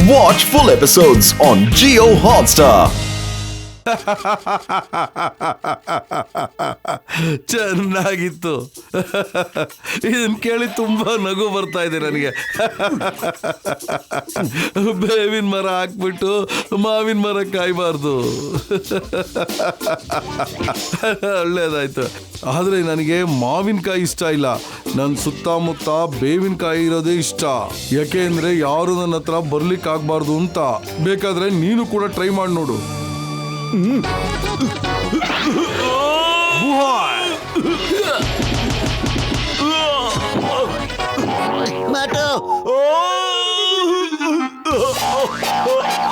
Watch full episodes on Jio Hotstar. ಚೆನ್ನಾಗಿತ್ತು. ಇದನ್ನ ಕೇಳಿ ತುಂಬಾ ನಗು ಬರ್ತಾ ಇದೆ ನನಗೆ. ಬೇವಿನ ಮರ ಹಾಕ್ಬಿಟ್ಟು ಮಾವಿನ ಮರ ಕಾಯ್ಬಾರ್ದು. ಒಳ್ಳೇದಾಯ್ತು. ಆದ್ರೆ ನನಗೆ ಮಾವಿನಕಾಯಿ ಇಷ್ಟ ಇಲ್ಲ. ನನ್ನ ಸುತ್ತಮುತ್ತ ಬೇವಿನಕಾಯಿ ಇರೋದೇ ಇಷ್ಟ. ಯಾಕೆ ಅಂದ್ರೆ ಯಾರು ನನ್ನ ಹತ್ರ ಬರ್ಲಿಕ್ಕೆ ಆಗ್ಬಾರ್ದು ಅಂತ. ಬೇಕಾದ್ರೆ ನೀನು ಕೂಡ ಟ್ರೈ ಮಾಡಿ ನೋಡು.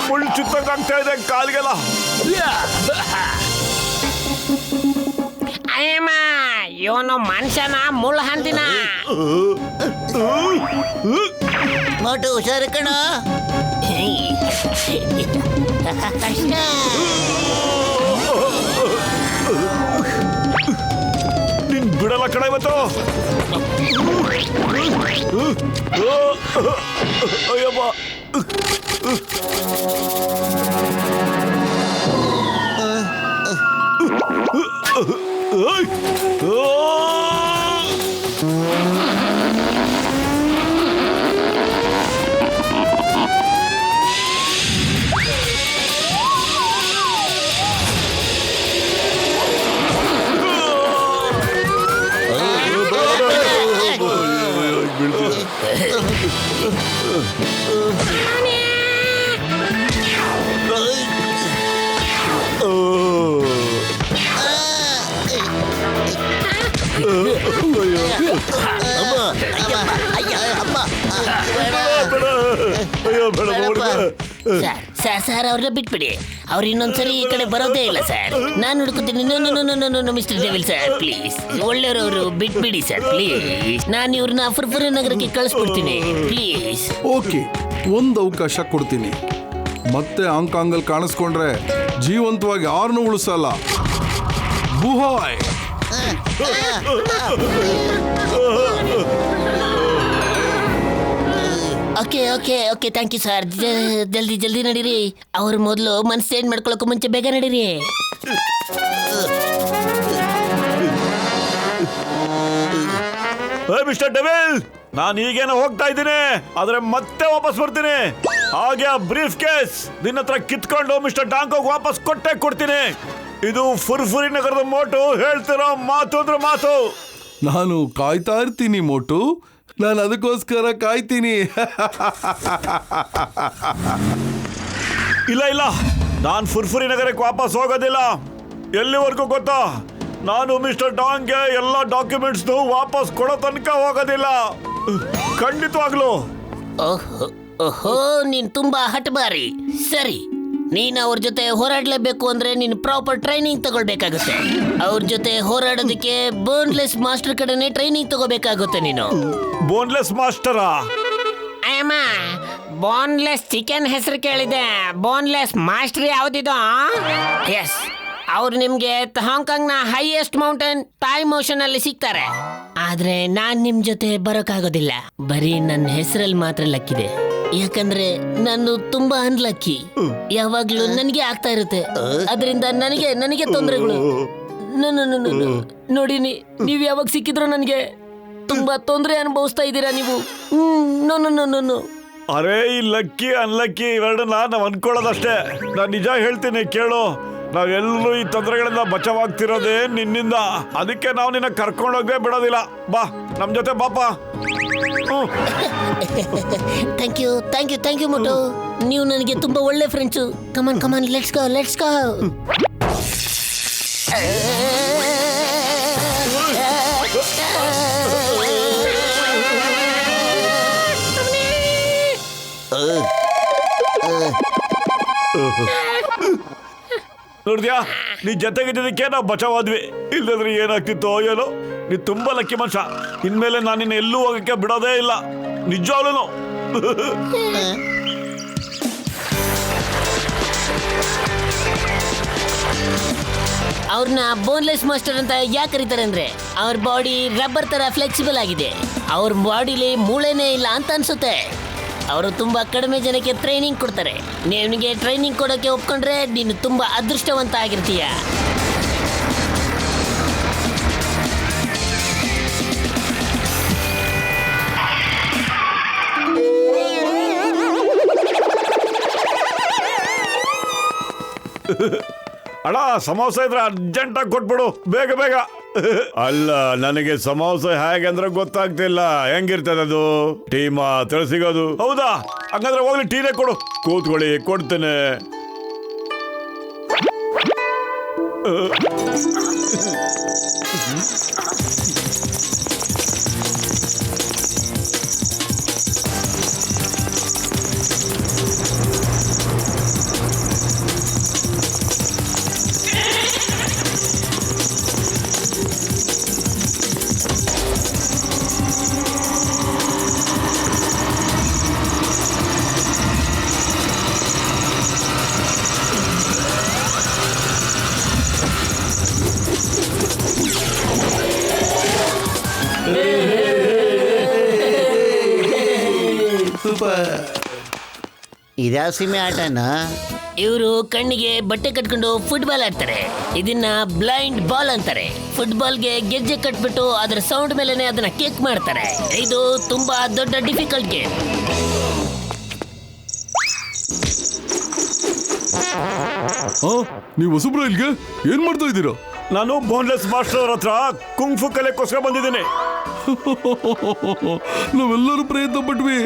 ಮುಳ್ಳು ಚುತ್ತಂಗಾಗ್ತಾ ಇದೆ ಕಾಲಿಗೆಲ್ಲ. ಅಯ್ಯಮ್ಮ, ಇವನು ಮನುಷ್ಯನ ಮುಳ್ಳು ಹಂದಿನ. ಮೋಟು ಹುಷಾರು ಕಣ. ಕೃಷ್ಣ ನಿನ್ ಬಿಡಲ್ಲ ಕಣ ಇವತ್ತು. ಅಯ್ಯಪ್ಪ, ಸರ್ ಅವ್ರನ್ನ ಬಿಟ್ಬಿಡಿ. ಅವ್ರು ಇನ್ನೊಂದ್ಸರಿ ಈ ಕಡೆ ಬರೋದೇ ಇಲ್ಲ ಸರ್. ನಾನು ಹುಡುಕುತ್ತೀನಿ. Mister devil sir, please. ಒಳ್ಳೆಯವರು ಬಿಟ್ಬಿಡಿ ಸರ್, ಪ್ಲೀಸ್. ನಾನು ಇವ್ರನ್ನ ಫುರ್ಫುರಿ ನಗರಕ್ಕೆ ಕಳಿಸ್ಬಿಡ್ತೀನಿ, ಪ್ಲೀಸ್. ಓಕೆ, ಒಂದು ಅವಕಾಶ ಕೊಡ್ತೀನಿ. ಮತ್ತೆ ಹಾಂಗ್ಕಾಂಗಲ್ಲಿ ಕಾಣಿಸ್ಕೊಂಡ್ರೆ ಜೀವಂತವಾಗಿ ಯಾರನ್ನೂ ಉಳಿಸಲ್ಲ. ಬುಹಾಯ್. Okay okay okay, thank you sir. ಜಲ್ದಿ ನಡೀರಿ. ಅವ್ರ ಮೊದಲು ಮನಸ್ಸು ಚೇಂಜ್ ಮಾಡ್ಕೊಳಕ್ಕೂ ಮುಂಚೆ ಬೇಗ ನಡೀರಿ. ಮಿಸ್ಟರ್ ಡೆವಿಲ್, ನಾನು ಈಗೇನೋ ಹೋಗ್ತಾ ಇದ್ದೀನಿ, ಆದ್ರೆ ಮತ್ತೆ ವಾಪಸ್ ಬರ್ತೀನಿ. ಹಾಗೆ ಆ ಬ್ರೀಫ್ ಕೇಸ್ ನಿನ್ನ ಹತ್ರ ಕಿತ್ಕೊಂಡು ಮಿಸ್ಟರ್ ಡಾಂಕೋಗ್ ವಾಪಸ್ ಕೊಡ್ತೀನಿ. ಇದು ಫುರ್ಫುರಿ ನಗರದ ಮೋಟು ಹೇಳ್ತಿರೋ ಮಾತು ಅಂದ್ರೆ ಮಾತು. ನಾನು ಕಾಯ್ತಾ ಇರ್ತೀನಿ ಮೋಟು. ನಾನು ಅದಕ್ಕೋಸ್ಕರ ಕಾಯ್ತೀನಿ. ಇಲ್ಲ, ನಾನು ಫುರ್ಫುರಿ ನಗರಕ್ಕೆ ವಾಪಸ್ ಹೋಗೋದಿಲ್ಲ. ಎಲ್ಲಿವರೆಗೂ ಗೊತ್ತಾ? ನಾನು ಮಿಸ್ಟರ್ ಡಾಂಗ್ಗೆ ಎಲ್ಲ ಡಾಕ್ಯುಮೆಂಟ್ಸ್ ವಾಪಸ್ ಕೊಡೋ ತನಕ ಹೋಗೋದಿಲ್ಲ. ಖಂಡಿತವಾಗ್ಲು. ಓಹೋ, ನೀನ್ ತುಂಬಾ ಹಠಮಾರಿ. ಸರಿ, ನೀನು ಅವ್ರ ಜೊತೆ ಹೋರಾಡ್ಲೇಬೇಕು ಅಂದ್ರೆ ನೀನು ಪ್ರಾಪರ್ ಟ್ರೈನಿಂಗ್ ತಗೊಳ್ಬೇಕಾಗುತ್ತೆ. ಅವ್ರ ಜೊತೆ ಹೋರಾಡೋದಕ್ಕೆ ಬೋನ್ಲೆಸ್ ಮಾಸ್ಟರ್ ಕಡೆನೆ ಟ್ರೈನಿಂಗ್ ತಗೋಬೇಕಾಗುತ್ತೆ ನೀನು. ಬೋನ್ಲೆಸ್ ಮಾಸ್ಟರಾ? ಅಯ್ಯಮ್ಮ, ಬೋನ್ಲೆಸ್ ಚಿಕನ್ ಹೆಸರು ಕೇಳಿದೆ. ಬೋನ್ಲೆಸ್ ಮಾಸ್ಟರ್ ಯಾವ್ದಿದು? ಎಸ್, ಅವ್ರು ನಿಮ್ಗೆ ಹಾಂಗ್ಕಾಂಗ್ನ ಹೈಯೆಸ್ಟ್ ಮೌಂಟೇನ್ ತಾಯ್ ಮೋಷನ್ ಅಲ್ಲಿ ಸಿಗ್ತಾರೆ. ಆದ್ರೆ ನಾನ್ ನಿಮ್ ಜೊತೆ ಬರೋಕ್ಕಾಗೋದಿಲ್ಲ. ಬರೀ ನನ್ನ ಹೆಸರಲ್ಲಿ ಮಾತ್ರ ಲಕ್ಕಿದೆ. ಯಾಕಂದ್ರೆ ನಾನು ತುಂಬಾ ಅನ್ಲಕ್ಕಿ. ಯಾವಾಗ್ಲೂ ನನಗೆ ಆಗ್ತಾ ಇರುತ್ತೆ. ಅದರಿಂದ ನನಗೆ ತೊಂದರೆಗಳು. ನೋಡಿ, ನೀವ್ ಯಾವಾಗ ಸಿಕ್ಕಿದ್ರು ನನಗೆ ತುಂಬಾ ತೊಂದರೆ ಅನುಭವಿಸ್ತಾ ಇದ್ದೀರಾ ನೀವು. ನೋ. ಅರೇ, ಈ ಲಕ್ಕಿ ಅನ್ಲಕ್ಕಿ ಇವೆರಡನ್ನ ನಾವು ಅನ್ಕೊಳ್ಳೋದಷ್ಟೇ. ನಾನು ನಿಜ ಹೇಳ್ತೀನಿ ಕೇಳು. ನಾವೆಲ್ಲರೂ ಈ ತೊಂದರೆಗಳಿಂದ ಬಚಾವಾಗ್ತಿರೋದೇ ನಿನ್ನಿಂದ. ಅದಕ್ಕೆ ನಾವು ನಿನ್ನ ಕರ್ಕೊಂಡೋಗೇ ಬಿಡೋದಿಲ್ಲ. ಬಾ, ನಮ್ ಜೊತೆ ಬಾಪ. Thank you Motu. ನೀವು ನನಗೆ ತುಂಬಾ ಒಳ್ಳೆ ಫ್ರೆಂಡ್ಸು. Come on, let's go. ನೋಡಿದ್ಯಾ, ನೀ ಜೊತೆಗಿದ್ದಕ್ಕೆ ನಾವು ಬಚಾವಾದ್ವಿ. ಇಲ್ಲದ್ರೆ ಏನಾಗ್ತಿತ್ತೋ ಏನೋ. ನೀ ತುಂಬಾ ಲಕ್ಕಿ ಮನುಷ್ಯ. ಇನ್ಮೇಲೆ ನಾನು ನಿನ್ನ ಎಲ್ಲೂ ಹೋಗಕ್ಕೆ ಬಿಡೋದೇ ಇಲ್ಲ, ನಿಜವಾಗ್ಲೂ. ಅವ್ರನ್ನ ಬೋನ್ಲೆಸ್ ಮಾಸ್ಟರ್ ಅಂತ ಯಾಕೆ ಕರೀತಾರೆ ಅಂದ್ರೆ ಅವ್ರ ಬಾಡಿ ರಬ್ಬರ್ ತರ ಫ್ಲೆಕ್ಸಿಬಲ್ ಆಗಿದೆ. ಅವ್ರ ಬಾಡಿಲಿ ಮೂಳೆನೇ ಇಲ್ಲ ಅಂತ ಅನ್ಸುತ್ತೆ. ಅವರು ತುಂಬಾ ಕಡಿಮೆ ಜನಕ್ಕೆ ಟ್ರೈನಿಂಗ್ ಕೊಡ್ತಾರೆ. ನಿನಗೆ ಟ್ರೈನಿಂಗ್ ಕೊಡೋಕೆ ಒಪ್ಕೊಂಡ್ರೆ ನೀನು ತುಂಬಾ ಅದೃಷ್ಟವಂತ ಆಗಿರ್ತೀಯ. ಅಣ್ಣ ಸಮೋಸ ಇದ್ರೆ ಅರ್ಜೆಂಟಾಗಿ ಕೊಟ್ಬಿಡು, ಬೇಗ ಬೇಗ. ಅಲ್ಲ, ನನಗೆ ಸಮೋಸ ಹೇಗೆ ಅಂದ್ರೆ ಗೊತ್ತಾಗ್ತಿಲ್ಲ. ಹೆಂಗಿರ್ತದೆ ಅದು? ಟೀ ಮಾತ್ರ ಸಿಗೋದು. ಹೌದಾ? ಹಂಗಂದ್ರೆ ಹೋಗ್ಲಿ ಟೀನೇ ಕೊಡು. ಕೂತ್ಕೊಳ್ಳಿ, ಕೊಡ್ತೇನೆ. ಇದ್ಯಾವ ಸೀಮೆ ಆಟನಾ? ಇವರು ಕಣ್ಣಿಗೆ ಬಟ್ಟೆ ಕಟ್ಕೊಂಡು ಫುಟ್ಬಾಲ್ ಆಡ್ತಾರೆ. ಇದನ್ನ ಬ್ಲೈಂಡ್ ಬಾಲ್ ಅಂತಾರೆ. ಫುಟ್ಬಾಲ್ಗೆ ಗೆಜ್ಜೆ ಕಟ್ಬಿಟ್ಟು ಅದರ ಸೌಂಡ್ ಮೇಲೆನೆ ಅದನ್ನ ಕಿಕ್ ಮಾಡ್ತಾರೆ. ಇದು ತುಂಬಾ ದೊಡ್ಡ ಡಿಫಿಕಲ್ಟ್ ಗೇಮ್. ನೀವು ಹೊಸಬ್ರ ಇಲ್ಗೆ ಏನ್ ಮಾಡ್ತಾ ಇದ್ದೀರಾ? ನಾನು ಬೋನ್ಲೆಸ್ ಮಾಸ್ಟರ್ ಅವ್ರ ಹತ್ರ ಕುಂಫು ಕಲೆಗೋಸ್ಕರ ಬಂದಿದ್ದೀನಿ. ನಾವೆಲ್ಲರೂ ಪ್ರಯತ್ನ ಪಟ್ವಿ,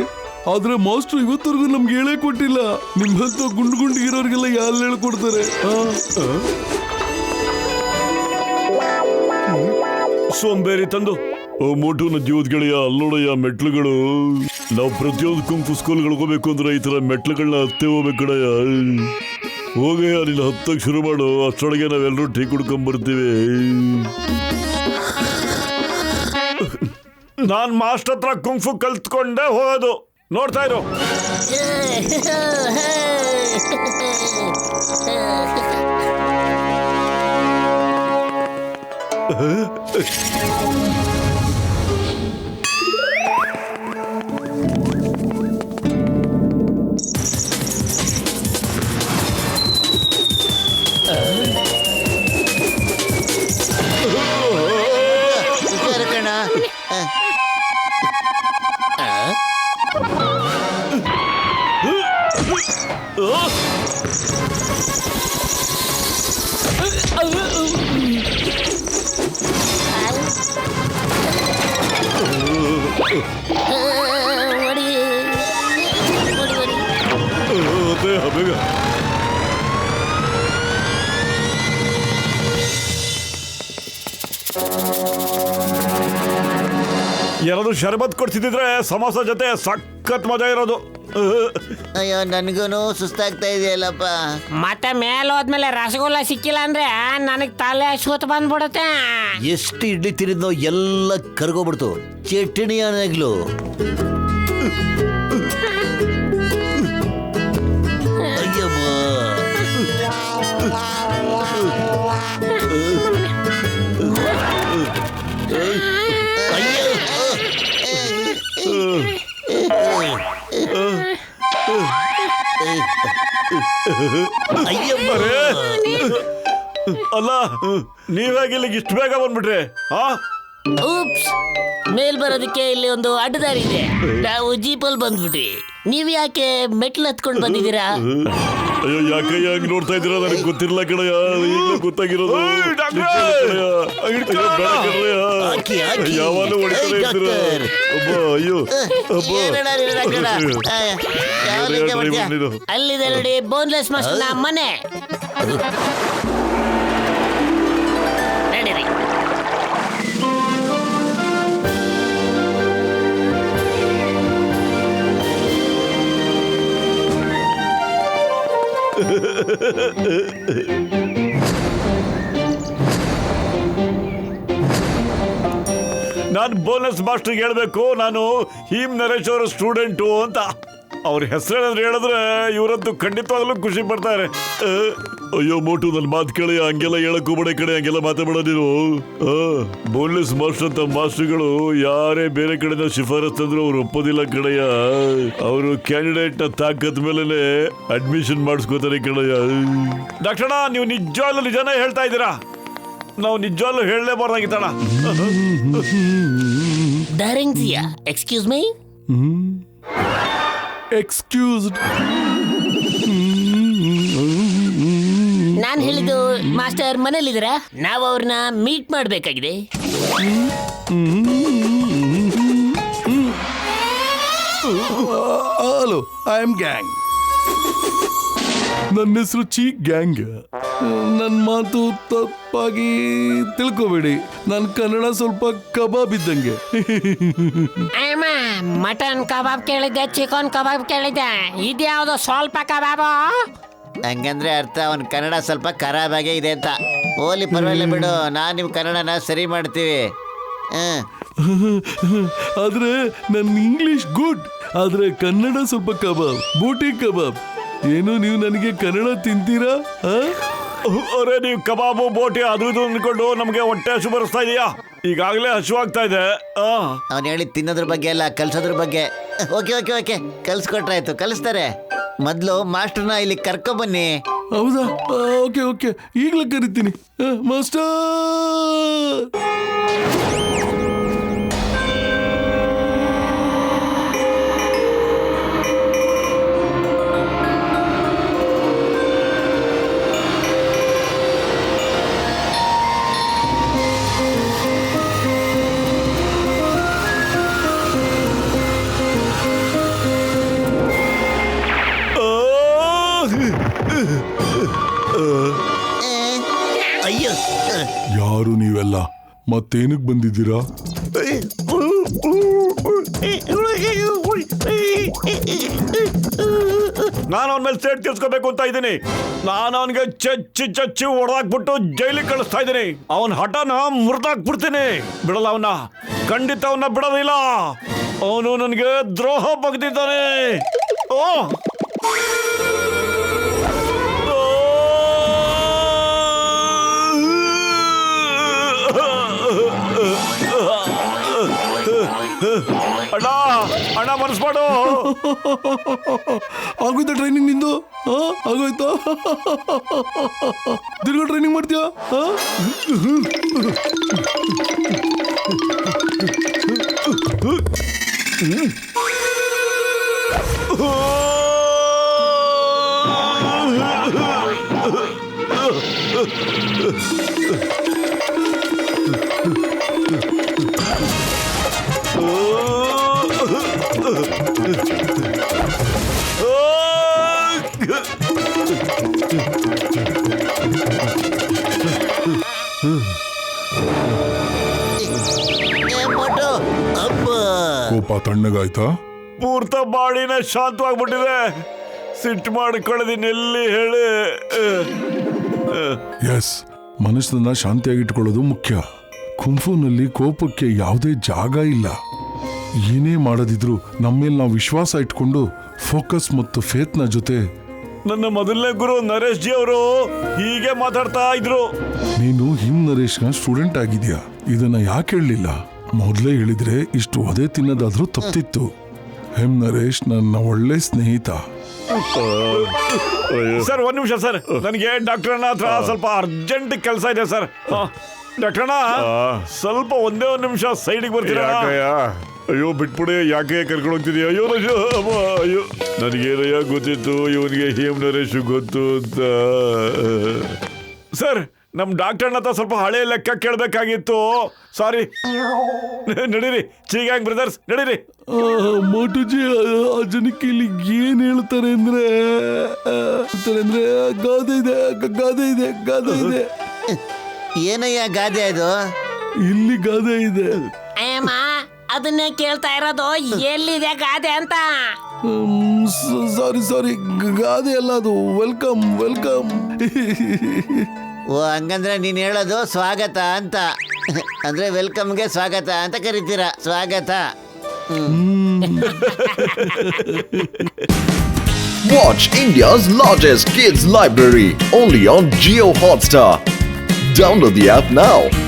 ಆದ್ರೆ ಮಾಸ್ಟರ್ ಇವತ್ತವರೆಗೂ ನಮ್ಗೆ ಹೇಳೇ ಕೊಟ್ಟಿಲ್ಲ. ನಿಮ್ಮಂತ ಗುಂಡಿಗಿರೋರಿಗೆಲ್ಲ ಯಾರು ಹೇಳ್ಕೊಡ್ತಾರೆ? ಸೋಂಬೇರಿ ತಂದು ಮೋಟುನ ಜೀವದ ಗೆಳೆಯ, ಅಲ್ಲೋಡಯ್ಯ ಮೆಟ್ಲುಗಳು. ನಾವು ಪ್ರತಿಯೊಂದು ಕುಂಫು ಸ್ಕೂಲ್ಗಳಿಗೆ ಹೋಗ್ಬೇಕು ಅಂದ್ರೆ ಈ ತರ ಮೆಟ್ಲುಗಳನ್ನ ಹತ್ತೇ ಹೋಗ್ಬೇಕು ಕಡೆಯ. ಹೋಗಯ್ಯ, ನೀನು ಹತ್ತಕ್ಕೆ ಶುರು ಮಾಡು. ಅಷ್ಟೊಳಗೆ ನಾವೆಲ್ಲರೂ ಟೀ ಕುಡ್ಕೊಂಡ್ಬರ್ತೀವಿ. ನಾನ್ ಮಾಸ್ಟರ್ ಹತ್ರ ಕುಂಫು ಕಲ್ತ್ಕೊಂಡೆ ಹೋಗೋದು. ನೋಡ್ತಾ ಇರು. ಹುಷಾರು ಕಣ. ಬೇಗ ಯಾರಾದ್ರೂ ಶರಬತ್ ಕೊಡ್ತಿದ್ರೆ ಸಮೋಸ ಜೊತೆ ಸಖತ್ ಮಜಾ ಇರೋದು. ಅಯ್ಯೋ, ನನ್ಗೂನು ಸುಸ್ತಾಗ್ತಾ ಇದೆಯಲ್ಲಪ್ಪ. ಮತ್ತೆ ಮೇಲೆ ಹೋದ್ಮೇಲೆ ರಸಗುಲ್ಲ ಸಿಕ್ಕಿಲ್ಲ ಅಂದ್ರೆ ನನಗ್ ತಲೆ ಸುತ್ತ ಬಂದ್ಬಿಡುತ್ತೆ. ಎಷ್ಟು ಇಡ್ಲಿ ತಿಂದಿದ್ನೋ ಎಲ್ಲ ಕರ್ಗೋಗ್ಬಿಡ್ತು. ಚಟ್ನಿ ಅನಾಗ್ಲು. ಅಯ್ಯಮ್ಮ, ಅಯ್ಯಮ್ಮ. ಅಲ್ಲ, ನೀವಾಗಿ ಇಲ್ಲಿಗೆ ಇಷ್ಟು ಬೇಗ ಬಂದ್ಬಿಟ್ರೆ? ಉಪ್ಸ್, ಮೇಲ್ ಬರೋದಕ್ಕೆ ಇಲ್ಲಿ ಒಂದು ಅಡ್ಡದಾರಿ ಇದೆ. ನಾವು ಜೀಪಲ್ಲಿ ಬಂದ್ಬಿಟ್ವಿ. ನೀವ್ ಯಾಕೆ ಮೆಟ್ಲು ಹತ್ಕೊಂಡು ಬಂದಿದ್ದೀರಾ? ಅಯ್ಯೋ, ಯಾಕಯ್ಯ ಹಂಗ್ ನೋಡ್ತಾ ಇದ್ದೀರಾ? ನನಗೆ ಗೊತ್ತಿರಲ್ಲ ಕಣಯ್ಯ, ಈಗಲೇ ಗೊತ್ತಾಗಿರೋದು. ಯಾವಾಗಲೂ ಹೊಡಿತಾನೆ ಇದ್ದೀರ. ಒಬ್ಬ ಅಯ್ಯೋ, ಅಲ್ಲಿದೆ ನೋಡಿ ಬೋನ್ಲೆಸ್ ಮಾಸ್ಟರ್ನ ಮನೆ. ನಡೀರಿ. ನಾನು ಬೋನಸ್ ಮಾಸ್ಟರ್ಗೆ ಹೇಳ್ಬೇಕು ನಾನು ಹೀಮ್ ನರೇಶ್ ಅವರ ಸ್ಟೂಡೆಂಟು ಅಂತ. ಅವ್ರ ಹೆಸರೇನಾದ್ರು ಹೇಳಿದ್ರೆ ಇವರಂತೂ ಖಂಡಿತವಾಗ್ಲೂ ಖುಷಿ ಪಡ್ತಾರೆ. ಅಯ್ಯೋ ಮೋಟು, ನನ್ನ ಮಾತು ಕೇಳಿ, ಹಂಗೆಲ್ಲ ಹೇಳಕ್ ಹೋಗ್ಬೇಡ ಕಡೆ, ಹಂಗೆಲ್ಲ ಮಾತಾಡಬೇಡ ನೀನು. ಬೋನ್ಲೆಸ್ ಮಾಸ್ಟರ್ ಅಂತ ಮಾಸ್ಟರ್ಗಳು ಯಾರೇ ಬೇರೆ ಕಡೆಯಿಂದ ಶಿಫಾರಸ್ ತಂದ್ರು ಅವ್ರು ಒಪ್ಪೋದಿಲ್ಲ ಕಡೆಯ. ಅವರು ಕ್ಯಾಂಡಿಡೇಟ್ ನ ತಾಕತ್ ಮೇಲೆ ಅಡ್ಮಿಷನ್ ಮಾಡಿಸ್ಕೋತಾರೆ ಕಡೆಯ. ಡಾಕ್ಟರ್ ನೀವು ನಿಜವಾಗ್ಲೂ ನಿಜಾನೇ ಹೇಳ್ತಾ ಇದ್ದೀರಾ? ನಾವು ನಿಜವಾಗ್ಲೂ ಹೇಳಲೇಬಾರ್ದಾಗಿತ್ತಣ್ಣ. ಡರಿಂಗ್ಸಿಯಾ, ಎಕ್ಸ್ಕ್ಯೂಸ್ ಮೀ. ಎಕ್ಸ್ಕ್ಯೂಸ್ಡ್. ನಾನು ಹೇಳಿದ್ದು ಮಾಸ್ಟರ್ ಮನೇಲಿದ್ದೀರಾ? ನಾವು ಅವ್ರನ್ನ ಮೀಟ್ ಮಾಡಬೇಕಾಗಿದೆ. Hello, I am gang. ನನ್ನ ಹೆಸರು ಚೀಕ್ ಗ್ಯಾಂಗ್. ನನ್ನ ಮಾತು ತಪ್ಪಾಗಿ ತಿಳ್ಕೊಬೇಡಿ. ನನ್ನ ಕನ್ನಡ ಸ್ವಲ್ಪ ಕಬಾಬ್ ಇದ್ದಂಗೆ. ಮಟನ್ ಕಬಾಬ್ ಕೇಳಿದ್ದೆ, ಚಿಕನ್ ಕಬಾಬ್ ಕೇಳಿದ್ದೆ, ಇದ್ಯಾವುದೋ ಸ್ವಲ್ಪ ಕಬಾಬು? ಹಂಗಂದ್ರೆ ಅರ್ಥ ಅವನ್ ಕನ್ನಡ ಸ್ವಲ್ಪ ಖರಾಬಾಗೇ ಇದೆ ಅಂತ. ಓಲಿ ಪರವಾಗಿಲ್ಲ ಬಿಡು, ನಾನು ನಿಮ್ಮ ಕನ್ನಡನ ಸರಿ ಮಾಡ್ತೀವಿ. ಆದ್ರೆ ನನ್ನ ಇಂಗ್ಲಿಷ್ ಗುಡ್, ಆದ್ರೆ ಕನ್ನಡ ಸ್ವಲ್ಪ ಕಬಾಬ್, ಬೋಟಿ ಕಬಾಬ್. ಏನು ನೀವು ನನಗೆ ಕನ್ನಡ ತಿಂತೀರಾ? ಅರೆ, ನೀವು ಕಬಾಬು ಬೋಟಿ ಅದು ಇದು ಅಂದ್ಕೊಂಡು ನಮ್ಗೆ ಹೊಟ್ಟೆ ಹಸು ಬರೆಸ್ತಾ ಇದೀಯಾ? ಈಗಾಗಲೇ ಹಸುವಾಗ್ತಾ ಇದೆ. ಅವ್ನು ಹೇಳಿ ತಿನ್ನೋದ್ರ ಬಗ್ಗೆ ಅಲ್ಲ, ಕಲ್ಸೋದ್ರ ಬಗ್ಗೆ. ಓಕೆ ಓಕೆ ಓಕೆ, ಕಲ್ಸ್ಕೊಟ್ರಾಯ್ತು, ಕಲಿಸ್ತಾರೆ. ಮೊದಲು ಮಾಸ್ಟರ್ನ ಇಲ್ಲಿ ಕರ್ಕೊಬನ್ನಿ. ಹೌದಾ? ಓಕೆ ಓಕೆ, ಈಗಲೇ ಕರಿತೀನಿ. ಮಾಸ್ಟರ್. ಅಯ್ಯೋ, ಯಾರು ನೀವೆಲ್ಲ? ಮತ್ತೇನಕ್ಕೆ ಬಂದಿದ್ದೀರಾ? ನಾನು ಅವನ ಮೇಲೆ ಸೇಟ್ ತೀರ್ಸ್ಕೋಬೇಕು ಅಂತ ಇದ್ದೀನಿ. ನಾನು ಅವನಿಗೆ ಚಚ್ಚಿ ಹೊಡೆದಾಕ್ಬಿಟ್ಟು ಜೈಲಿಗೆ ಕಳಿಸ್ತಾ ಇದ್ದೀನಿ. ಅವನ ಹಠನ ಮುರಿದಾಕ್ಬಿಡ್ತೀನಿ. ಬಿಡಲ್ಲ ಅವನ್ನ, ಖಂಡಿತ ಅವನ್ನ ಬಿಡೋದಿಲ್ಲ. ಅವನು ನನಗೆ ದ್ರೋಹ ಬಗ್ದಿದ್ದಾನೆ. ಓ ಅಣ್ಣ, ಅಣ್ಣ ಮನಸ್ಮಾಡು. ಆಗೋಯ್ತಾ ಟ್ರೈನಿಂಗ್ ನಿಂದು? ಆಗೋಯ್ತಾ? ತಿರ್ಗಾ ಟ್ರೈನಿಂಗ್ ಮಾಡ್ತೀಯಾ? ಕೋಪ ತಣ್ಣಗಾಯ್ತಾ? ಪೂರ್ತ ಬಾಡಿನ ಶಾಂತವಾಗ್ಬಿಟ್ಟಿದೆ. ಸಿಟ್ಟು ಮಾಡ್ಕೊಳ್ಳೋದಿನ ಎಲ್ಲಿ ಹೇಳಿ? ಎಸ್, ಮನಸ್ಸನ್ನ ಶಾಂತಿಯಾಗಿಟ್ಕೊಳ್ಳೋದು ಮುಖ್ಯ. ಕುಂಫುನಲ್ಲಿ ಕೋಪಕ್ಕೆ ಯಾವುದೇ ಜಾಗ ಇಲ್ಲ. ಏನೇ ಮಾಡೋದಿದ್ರು ನಮ್ಮೇಲೆ ನಾವು ವಿಶ್ವಾಸ ಇಟ್ಕೊಂಡು ಫೋಕಸ್ ಮತ್ತು ಫೇತ್ನ ಜೊತೆ. ನನ್ನ ಮೊದಲನೇ ಗುರು ನರೇಶ್ ಜಿ ಅವರು ಹೀಗೆ ಮಾತಾಡ್ತಾ ಇದ್ರು. ನೀನು ಹಿಮ್ ನರೇಶ್ನ ಸ್ಟೂಡೆಂಟ್ ಆಗಿದ್ಯಾ? ಇದನ್ನ ಯಾಕೆ ಹೇಳಲಿಲ್ಲ? ಮೊದಲೇ ಹೇಳಿದ್ರೆ ಇಷ್ಟು ಒದೆ ತಿನ್ನೋದಾದ್ರೂ ತಪ್ತಿತ್ತು. ಹಿಮ್ ನರೇಶ್ ನನ್ನ ಒಳ್ಳೆ ಸ್ನೇಹಿತ. ಸರ್, ಒಂದ್ ನಿಮಿಷ ಸರ್, ನನಗೆ ಡಾಕ್ಟರ್ ಅಣ್ಣ ಹತ್ರ ಸ್ವಲ್ಪ ಅರ್ಜೆಂಟ್ ಕೆಲಸ ಇದೆ ಸರ್. ಡಾಕ್ಟರ್ ಅಣ್ಣ, ಸ್ವಲ್ಪ ಒಂದೇ ಒಂದು ನಿಮಿಷ ಸೈಡಿಗೆ ಬರ್ತೀರಾ? ಅಯ್ಯೋ ಬಿಟ್ಬಿಡಿ, ಯಾಕೆ ಕರ್ಕೊಂಡು ಹೋಗ್ತಿದೀಯ? ಅಯ್ಯೋ ಅಯ್ಯೋ, ನನಗೇನಯ್ಯ ಗೊತ್ತಿತ್ತು ಇವನಿಗೆ ಹೇಮ್ ನರೇಶ್ ಗೊತ್ತು ಅಂತ. ಸರ್, ನಮ್ ಡಾಕ್ಟರ್ ಹತ್ರ ಸ್ವಲ್ಪ ಹಳೆ ಲೆಕ್ಕ ಕೇಳಬೇಕಾಗಿತ್ತು. ಸಾರಿ. ನಡೀರಿ ಚೀಗ್ಯಾಂಗ್ ಬ್ರದರ್ಸ್, ನಡೀರಿ. ಮೋಟುಜಿ, ಆ ಜನಕ್ಕೆ ಇಲ್ಲಿ ಏನ್ ಹೇಳ್ತಾರೆ ಅಂದ್ರೆ ಗಾದೆ ಇದೆ, ಗಾದೆ ಇದೆ, ಗಾದೆ ಇದೆ. ಏನಯ್ಯ ಗಾದೆ ಅದು? ಇಲ್ಲಿ ಗಾದೆ ಇದೆ. ಅಯ್ಯಮ್ಮ, ಅದನ್ನೇ ಕೇಳ್ತಾ ಇರೋದು, ಎಲ್ಲಿದೆ ಗಾದೆ ಅಂತ. ಸಾರಿ, ಗಾದೆ ಅಲ್ಲ ಅದು. Welcome welcome. ಓ, ಹಂಗಂದ್ರೆ ನೀನ್ ಹೇಳೋದು ಸ್ವಾಗತ ಅಂತ. ಅಂದ್ರೆ ವೆಲ್ಕಮ್ಗೆ ಸ್ವಾಗತ ಅಂತ ಕರಿತೀರಾ? ಸ್ವಾಗತ. Watch India's largest kids library only on Geo Hotstar. Download the app now.